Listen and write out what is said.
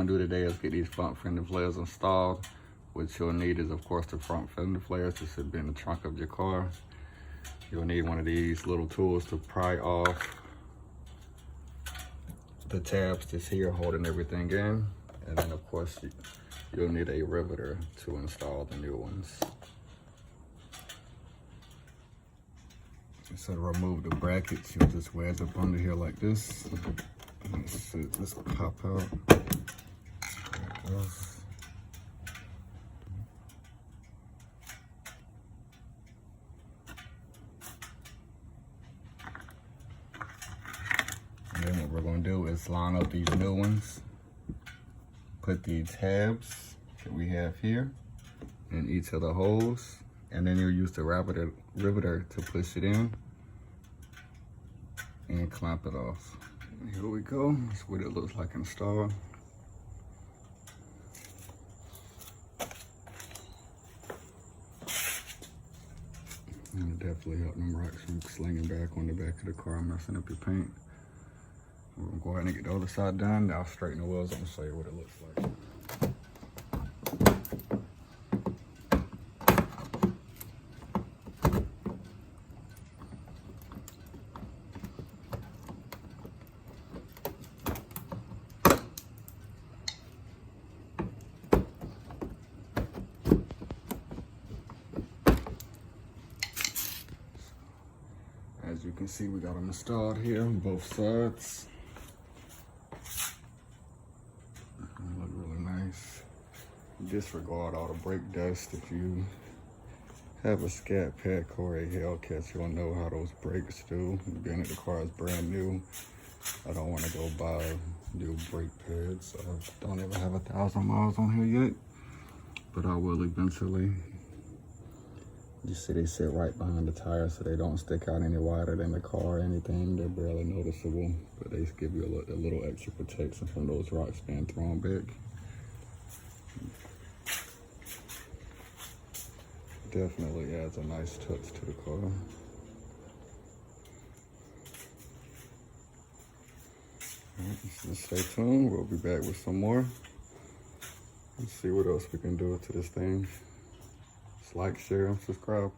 gonna do today is get these front fender flares installed. What you'll need is, of course, the front fender flares. This should be in the trunk of your car. You'll need one of these little tools to pry off the tabs that's here holding everything in. And then, of course, you'll need a riveter to install the new ones. So to remove the brackets, you just wedge up under here like this. And this pop out. Like this. And then what we're going to do is line up these new ones. Put the tabs that we have here in each of the holes. And then you'll use the riveter to push it in and clamp it off. And here we go. That's what it looks like installed. And it definitely helped them rocks from slinging back on the back of the car, messing up your paint. We're gonna go ahead and get the other side done. Now I'll straighten the wheels up and show you what it looks like. As you can see, we got them installed here on both sides. They look really nice. Disregard all the brake dust. If you have a Scatpack or a Hellcat, you'll know how those brakes do. Being that the car is brand new, I don't want to go buy new brake pads. I don't even have 1,000 miles on here yet, but I will eventually. You see they sit right behind the tire, so they don't stick out any wider than the car or anything. They're barely noticeable, but they give you a little extra protection from those rocks being thrown back. Definitely adds a nice touch to the car. Alright, so stay tuned. We'll be back with some more. Let's see what else we can do to this thing. Like, share, and subscribe.